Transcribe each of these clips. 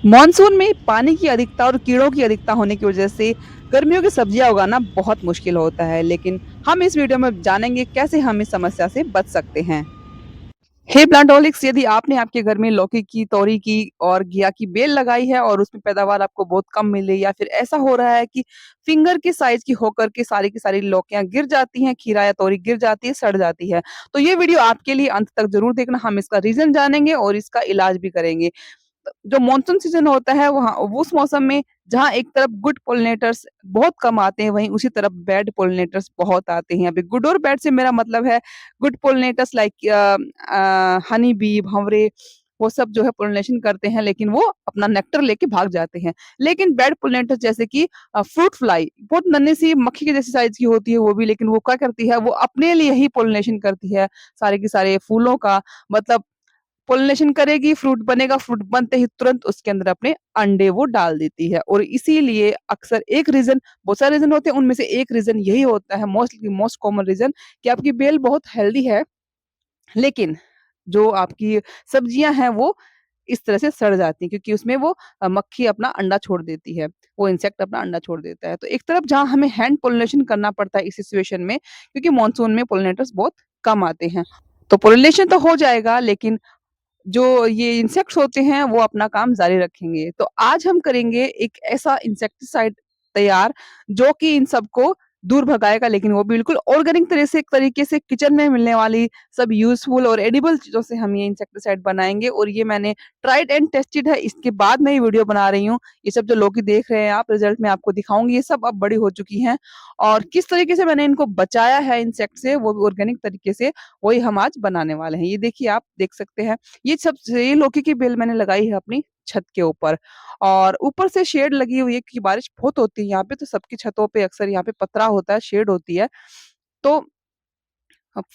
Monsoon में पानी की अधिकता और कीड़ों की अधिकता होने की वजह से गर्मियों की सब्जियां उगाना बहुत मुश्किल होता है, लेकिन हम इस वीडियो में जानेंगे कैसे हम इस समस्या से बच सकते हैं। हे प्लांटोलिक्स, यदि आपने आपके घर में लौकी की, तोरी की और घिया की बेल लगाई है और उसमें पैदावार आपको बहुत कम मिली, या फिर ऐसा हो रहा है कि फिंगर के साइज की होकर के सारी की सारी लौकियां गिर जाती हैं, खीरा या तोरी गिर जाती है, सड़ जाती है, तो ये वीडियो आपके लिए अंत तक जरूर देखना। हम इसका रीजन जानेंगे और इसका इलाज भी करेंगे। जो मॉनसून सीजन होता है वहाँ उस मौसम में जहाँ एक तरफ गुड पोलिनेटर्स बहुत कम आते हैं, वहीं उसी तरफ बैड पोलिनेटर्स बहुत आते हैं। अभी गुड और बैड से मेरा मतलब है good pollinators like honey bee, भंवरे, वो सब जो है पोलिनेशन करते हैं, लेकिन वो अपना नेक्टर लेके भाग जाते हैं। लेकिन बैड पोलिनेटर्स जैसे कि फ्रूट फ्लाई बहुत नन्ही सी मक्खी के जैसी साइज की होती है वो भी, लेकिन वो क्या करती है, वो अपने लिए ही पोलिनेशन करती है सारे के सारे फूलों का। मतलब पॉलिनेशन करेगी, फ्रूट बनेगा, फ्रूट बनते ही तुरंत उसके अंदर अपने अंडे वो डाल देती है। और इसीलिए अक्सर एक रीजन, बहुत सारे रीजन होते हैं, उनमें से एक रीजन यही होता है, मोस्ट कॉमन रीजन, कि आपकी बेल बहुत हेल्दी है, लेकिन जो आपकी सब्जियां हैं वो इस तरह से सड़ जाती हैं, क्योंकि उसमें वो मक्खी अपना अंडा छोड़ देती है, वो इंसेक्ट अपना अंडा छोड़ देता है। तो एक तरफ जहां हमें हैंड पोलिनेशन करना पड़ता है इस सिचुएशन में, क्योंकि मानसून में पोलिनेटर्स बहुत कम आते हैं, तो पोलिनेशन तो हो जाएगा, लेकिन जो ये इंसेक्ट्स होते हैं वो अपना काम जारी रखेंगे। तो आज हम करेंगे एक ऐसा इंसेक्टिसाइड तैयार जो कि इन सबको दूर भगाएगा, लेकिन वो बिल्कुल ऑर्गेनिक तरह से, एक तरीके से किचन में मिलने वाली सब यूजफुल और एडिबल चीजों से हम ये इंसेक्टिसाइड बनाएंगे। और ये मैंने ट्राइड एंड टेस्टेड है, इसके बाद मैं ये वीडियो बना रही हूँ। ये सब जो लोग देख रहे हैं आप, रिजल्ट में आपको दिखाऊंगी, ये सब अब बड़ी हो चुकी हैं, और किस तरीके से मैंने इनको बचाया है इंसेक्ट से, वो भी ऑर्गेनिक तरीके से, वही हम आज बनाने वाले हैं। ये देखिए, आप देख सकते हैं, ये लौकी की बेल मैंने लगाई है अपनी छत के ऊपर, और ऊपर से शेड लगी हुई है, क्योंकि बारिश बहुत होती है यहाँ पे, तो सबकी छतों पे अक्सर यहाँ पे पतरा होता है, शेड होती है, तो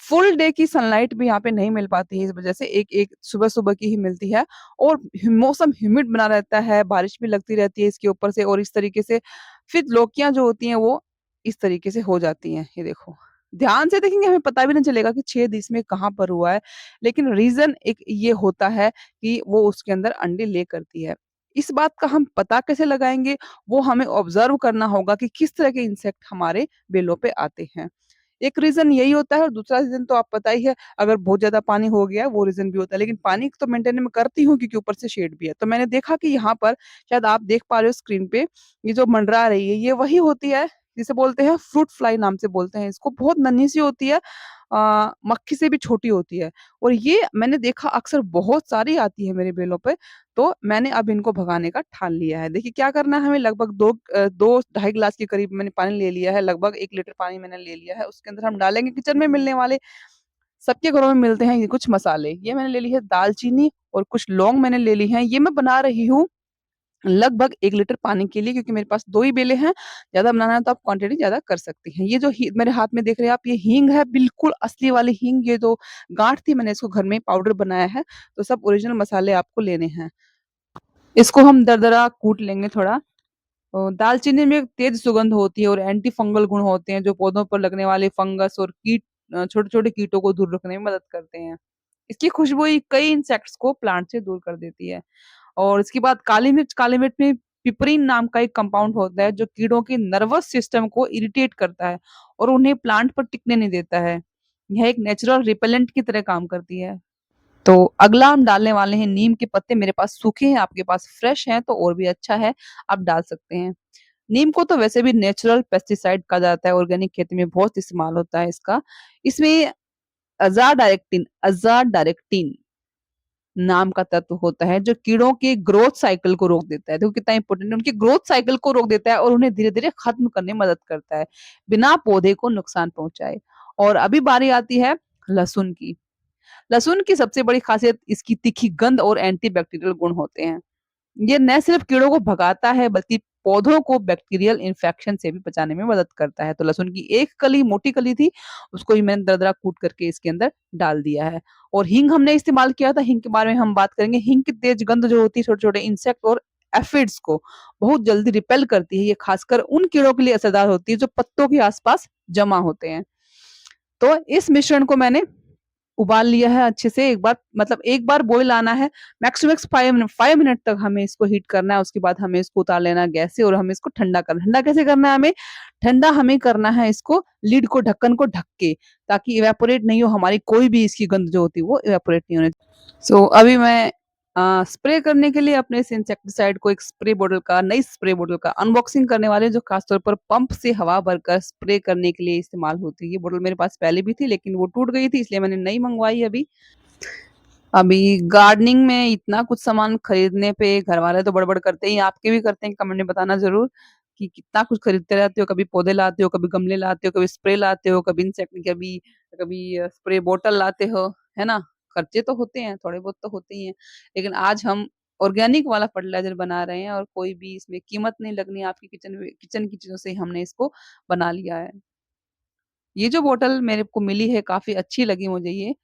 फुल डे की सनलाइट भी यहाँ पे नहीं मिल पाती है, इस वजह से एक एक सुबह सुबह की ही मिलती है। और मौसम ह्यूमिड बना रहता है, बारिश भी लगती रहती है इसके ऊपर से, और इस तरीके से फिर लौकियां जो होती हैं वो इस तरीके से हो जाती हैं। ये देखो, ध्यान से देखेंगे हमें पता भी नहीं चलेगा कि छेद इसमें कहाँ पर हुआ है, लेकिन रीजन एक ये होता है कि वो उसके अंदर अंडे ले करती है। इस बात का हम पता कैसे लगाएंगे, वो हमें ऑब्जर्व करना होगा कि किस तरह के इंसेक्ट हमारे बेलों पे आते हैं। एक रीजन यही होता है, और दूसरा रीजन तो आप पता ही है, अगर बहुत ज्यादा पानी हो गया वो रीजन भी होता है, लेकिन पानी तो मेंटेन में करती हूँ क्योंकि ऊपर से शेड भी है। तो मैंने देखा कि यहाँ पर शायद आप देख पा रहे हो स्क्रीन पे, ये जो मंडरा रही है ये वही होती है जिसे बोलते हैं फ्रूट फ्लाई, नाम से बोलते हैं इसको। बहुत नन्ही सी होती है, मक्खी से भी छोटी होती है, और ये मैंने देखा अक्सर बहुत सारी आती है मेरे बेलों पे। तो मैंने अब इनको भगाने का ठान लिया है। देखिए क्या करना है हमें, लगभग 2 ढाई गिलास के करीब मैंने पानी ले लिया है, लगभग 1 लीटर पानी मैंने ले लिया है। उसके अंदर हम डालेंगे किचन में मिलने वाले, सबके घरों में मिलते हैं ये कुछ मसाले। ये मैंने ले ली है दालचीनी, और कुछ लौंग मैंने ले ली है। ये मैं बना रही हूँ लगभग 1 लीटर पानी के लिए, क्योंकि मेरे पास 2 ही बेले हैं। ज़्यादा बनाना है तो आप क्वांटिटी ज़्यादा कर सकती हैं। ये जो मेरे हाथ में देख रहे हैं आप, ये हींग है, बिल्कुल असली वाली हींग। ये जो गाँठ थी मैंने इसको घर में पाउडर बनाया है। तो सब ओरिजिनल मसाले आपको लेने हैं। इसको हम दरदरा कूट लेंगे थोड़ा। दालचीनी में एक तेज सुगंध होती है और एंटी फंगल गुण होते हैं, जो पौधों पर लगने वाले फंगस और छोटे छोटे कीटों को दूर रखने में मदद करते हैं। इसकी खुशबू ही कई इंसेक्ट्स को प्लांट से दूर कर देती है। और इसके बाद काली मिर्च में पिपरीन नाम का एक कंपाउंड होता है, जो कीड़ों के नर्वस सिस्टम को इरिटेट करता है और उन्हें प्लांट पर टिकने नहीं देता है। यह एक नेचुरल रिपेलेंट की तरह काम करती है। तो अगला हम डालने वाले हैं नीम के पत्ते। मेरे पास सूखे हैं, आपके पास फ्रेश हैं तो और भी अच्छा है, आप डाल सकते हैं। नीम को तो वैसे भी नेचुरल पेस्टिसाइड कहा जाता है, ऑर्गेनिक खेती में बहुत इस्तेमाल होता है इसका। इसमें अजाडायरेक्टिन नाम का तत्व होता है, जो कीड़ों के ग्रोथ साइकिल को रोक देता है। देखो कितना इंपॉर्टेंट है, उनकी ग्रोथ साइकिल को रोक देता है और उन्हें धीरे धीरे खत्म करने में मदद करता है, बिना पौधे को नुकसान पहुंचाए। और अभी बारी आती है लहसुन की। लहसुन की सबसे बड़ी खासियत इसकी तीखी गंध और एंटीबैक्टीरियल गुण होते हैं। ये न सिर्फ कीड़ों को भगाता है, बल्कि पौधों को बैक्टीरियल इन्फेक्शन से भी बचाने में मदद करता है। तो लहसुन की एक कली, मोटी कली थी, उसको ही मैंने दरदरा कूट करके इसके अंदर डाल दिया है। और हींग हमने इस्तेमाल किया था, हींग के बारे में हम बात करेंगे। हींग की तेज गंध जो होती है छोटे छोटे इंसेक्ट और एफिड्स को बहुत जल्दी रिपेल करती है। ये खासकर उन कीड़ों के लिए असरदार होती है जो पत्तों के आसपास जमा होते हैं। तो इस मिश्रण को मैंने उबाल लिया है अच्छे से एक बार, मतलब एक बार बॉयल आना है, मैक्स टू मैक्स 5 मिनट तक हमें इसको हीट करना है। उसके बाद हमें इसको उतार लेना है गैस से और हमें इसको ठंडा करना है। ठंडा कैसे करना है हमें? ठंडा हमें करना है इसको लिड को, ढक्कन को ढक के, ताकि इवेपोरेट नहीं हो, हमारी कोई भी इसकी गंध जो होती है वो इवेपोरेट नहीं होने। सो अभी मैं स्प्रे करने के लिए अपने इस इंसेक्टिसाइड को एक स्प्रे बॉटल का, नई स्प्रे बॉटल का अनबॉक्सिंग करने वाले हैं, जो खासतौर पर पंप से हवा भरकर स्प्रे करने के लिए इस्तेमाल होती है। ये बॉटल मेरे पास पहले भी थी लेकिन वो टूट गई थी, इसलिए मैंने नई मंगवाई अभी। अभी गार्डनिंग में इतना कुछ सामान खरीदने पे घर वाले तो बड़बड़ करते ही, आपके भी करते हैं, कमेंट में बताना ज़रूर कि कितना कुछ खरीदते रहते हो, कभी पौधे लाते हो, कभी गमले लाते हो, कभी स्प्रे लाते हो, कभी इंसेक्ट, कभी कभी स्प्रे बॉटल लाते हो, है ना? खर्चे तो होते हैं, थोड़े बहुत तो होते ही हैं। लेकिन आज हम ऑर्गेनिक वाला फर्टिलाइज़र बना रहे हैं और कोई भी इसमें कीमत नहीं लगनी है, आपकी किचन की चीज़ों से ही हमने इसको बना लिया है। ये जो बॉटल मेरे को मिली है काफ़ी अच्छी लगी मुझे ये।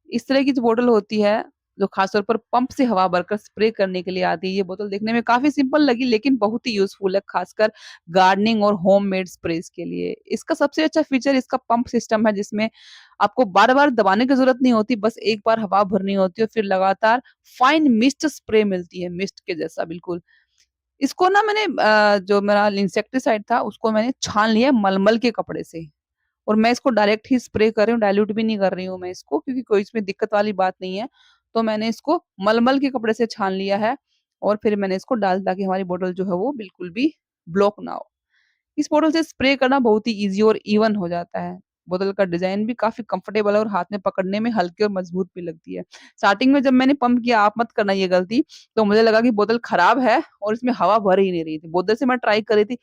इस तरह की जो बोतल होती है, जो खासतौर पर पंप से हवा भरकर स्प्रे करने के लिए आती है, ये बोतल देखने में काफ़ी सिंपल लगी लेकिन बहुत ही यूज़फुल है, खासकर गार्डनिंग और होममेड स्प्रेज़ के लिए। इसका सबसे अच्छा फीचर इसका पंप सिस्टम है, जिसमें आपको बार-बार दबाने की ज़रूरत नहीं होती, बस एक बार हवा भरनी होती है, फिर लगातार फाइन मिस्ट स्प्रे मिलती है, मिस्ट के जैसा बिल्कुल। इसको ना मैंने जो मेरा इंसेक्टिसाइड था, उसको मैंने छान लिया मलमल के कपड़े से। और मैं इसको डायरेक्ट ही स्प्रे कर रही हूँ, डाइल्यूट भी नहीं कर रही हूँ मैं इसको, क्योंकि कोई इसमें दिक्कत वाली बात नहीं है। तो मैंने इसको मलमल के कपड़े से छान लिया है और फिर मैंने इसको डाल, ताकि हमारी बॉटल जो है वो बिल्कुल भी ब्लॉक ना हो। इस बॉटल से स्प्रे करना बहुत ही ईज़ी और ईवन हो जाता है। बोतल का डिज़ाइन भी काफ़ी कंफर्टेबल है और हाथ में पकड़ने में हल्की और मजबूत भी लगती है। स्टार्टिंग में जब मैंने पंप किया, आप मत करना ये गलती, तो मुझे लगा कि बोतल खराब है और इसमें हवा भर ही नहीं रही थी। बहुत देर से मैं ट्राई कर रही थी,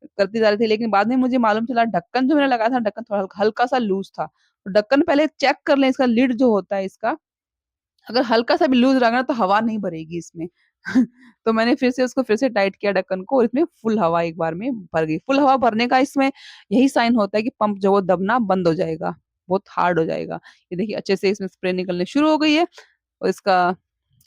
करती जा रही थी, लेकिन बाद में मुझे मालूम चला ढक्कन जो मैंने लगाया था, ढक्कन थोड़ा हल्का-सा लूज़ था। तो ढक्कन पहले चेक कर लें, इसका लिड जो होता है इसका, अगर हल्का-सा भी लूज़ रहेगा ना तो हवा नहीं भरेगी इसमें। तो मैंने फिर से उसको फिर से टाइट किया ढक्कन को और इसमें फुल हवा एक बार में भर गई। फुल हवा भरने का इसमें यही साइन होता है कि पंप जो है वो दबना बंद हो जाएगा, बहुत हार्ड हो जाएगा। ये देखिए अच्छे से इसमें स्प्रे निकलने शुरू हो गई है और इसका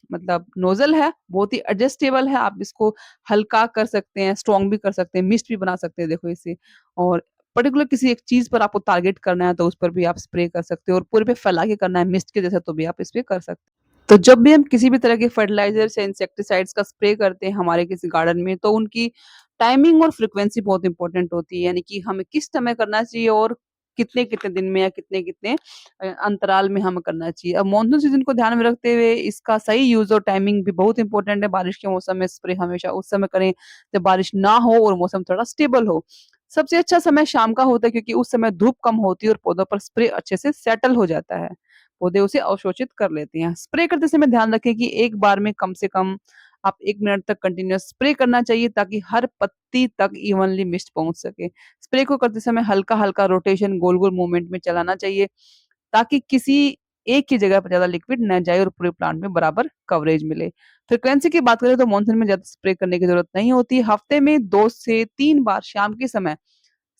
मतलब नोज़ल है, बहुत ही एडजस्टेबल है, आप इसको हल्का कर सकते हैं, स्ट्रॉन्ग भी कर सकते हैं, मिस्ट भी बना सकते हैं देखो इससे। और पर्टिकुलर किसी एक चीज़ पर आपको टारगेट करना है तो उस पर भी आप स्प्रे कर सकते हो और पूरे पे फैला के करना है मिस्ट के जैसा तो भी आप स्प्रे कर सकते हैं। तो जब भी हम किसी भी तरह के फर्टिलाइज़र्स या इंसेक्टिसाइड्स का स्प्रे करते हैं हमारे किसी गार्डन में, तो उनकी टाइमिंग और फ्रीक्वेंसी बहुत इम्पोर्टेंट होती है, यानी कि हमें किस समय करना चाहिए और कितने-कितने दिन में या कितने-कितने अंतराल में हमें करना चाहिए। अब मानसून सीज़न को ध्यान में रखते हुए इसका सही यूज़ और टाइमिंग भी बहुत इम्पोर्टेंट है। बारिश के मौसम में स्प्रे हमेशा उस समय करें जब बारिश ना हो और मौसम थोड़ा स्टेबल हो। सबसे अच्छा समय शाम का होता है, क्योंकि उस समय धूप कम होती है और पौधों पर स्प्रे अच्छे से सेटल हो जाता है। पौधे उसे अवशोषित कर लेते हैं। स्प्रे करते समय ध्यान रखें कि एक बार में कम से कम आप 1 मिनट तक कंटिन्यूअस स्प्रे करना चाहिए, ताकि हर पत्ती तक इवनली मिस्ट पहुँच सके। स्प्रे को करते समय हल्का-हल्का रोटेशन, गोल-गोल मूवमेंट में चलाना चाहिए, ताकि किसी एक ही जगह पर ज़्यादा लिक्विड ना जाए और पूरे प्लांट में बराबर कवरेज मिले। फ्रीक्वेंसी की बात करें तो मानसून में ज़्यादा स्प्रे करने की ज़रूरत नहीं होती। हफ्ते में 2 से 3 बार शाम के समय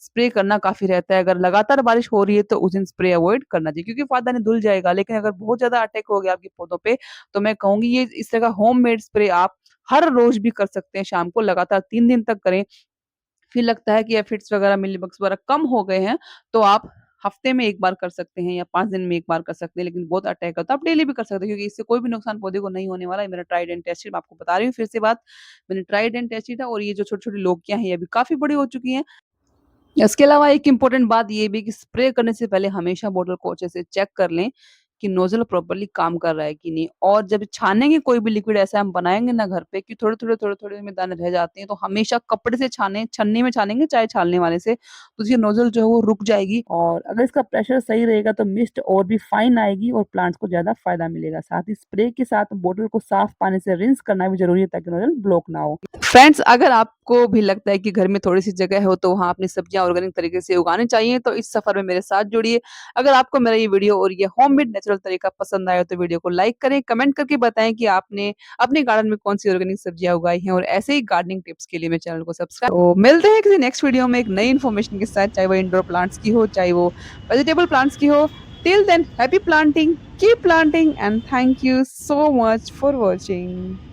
स्प्रे करना काफ़ी रहता है। अगर लगातार बारिश हो रही है तो उस दिन स्प्रे अवॉइड करना चाहिए, क्योंकि फ़ायदा नहीं, धुल जाएगा। लेकिन अगर बहुत ज़्यादा अटैक हो गया आपके पौधों पे, तो मैं कहूँगी ये इस तरह का होममेड स्प्रे आप हर रोज़ भी कर सकते हैं, शाम को लगातार 3 दिन तक करें। फिर लगता है कि एफिड्स वगैरह, मिलीबग्स वगैरह कम हो गए हैं, तो आप हफ्ते में 1 बार कर सकते हैं या 5 दिन में 1 बार कर सकते हैं। लेकिन बहुत अटैक है तो आप डेली भी कर सकते हैं, क्योंकि इससे कोई भी नुकसान पौधे को नहीं होने वाला है। मेरा ट्राइड एंड टेस्टेड, मैं आपको बता रही हूँ फिर से बात, मैंने ट्राइड एंड टेस्टेड है और ये जो छोटी-छोटी लोकियाँ हैं, ये अभी काफ़ी बड़ी हो चुकी हैं। इसके अलावा एक इम्पोर्टेंट बात ये भी कि स्प्रे करने से पहले हमेशा बॉटल को अच्छे से चेक कर लें कि नोज़ल प्रॉपर्ली काम कर रहा है कि नहीं। और जब छानेंगे कोई भी लिक्विड, ऐसा हम बनाएँगे ना घर पे कि थोड़े-थोड़े में दाने रह जाते हैं, तो हमेशा कपड़े से छानें, छन्नी में छानेंगे चाहे छानने वाले से, तो उसकी नोज़ल जो है वो रुक जाएगी और अगर इसका प्रेशर सही रहेगा तो मिस्ट और भी फाइन आएगी और प्लांट्स को ज़्यादा फ़ायदा मिलेगा। साथ ही स्प्रे के साथ बॉटल को साफ पानी से रिंस करना भी ज़रूरी है, ताकि नोज़ल ब्लॉक ना हो। फ्रेंड्स, अगर आपको भी लगता है कि घर में थोड़ी-सी जगह हो तो वहाँ अपनी सब्जियाँ ऑर्गेनिक तरीके से उगानी चाहिए, तो इस सफ़र में मेरे साथ जुड़िए। अगर आपको मेरा ये वीडियो और ये होममेड नेचुरल तरीका पसंद आया तो वीडियो को लाइक करें, कमेंट करके बताएँ कि आपने अपने गार्डन में कौन-सी ऑर्गेनिक सब्जियाँ उगाई हैं, और ऐसे ही गार्डनिंग टिप्स के लिए मेरे चैनल को सब्सक्राइब। तो मिलते हैं किसी नेक्स्ट वीडियो में एक नई इन्फॉर्मेशन के साथ, चाहे वो इंडोर प्लांट्स की हो, चाहे वो वेजिटेबल प्लांट्स की हो। Till than happy planting, keep planting and thank you so much for watching.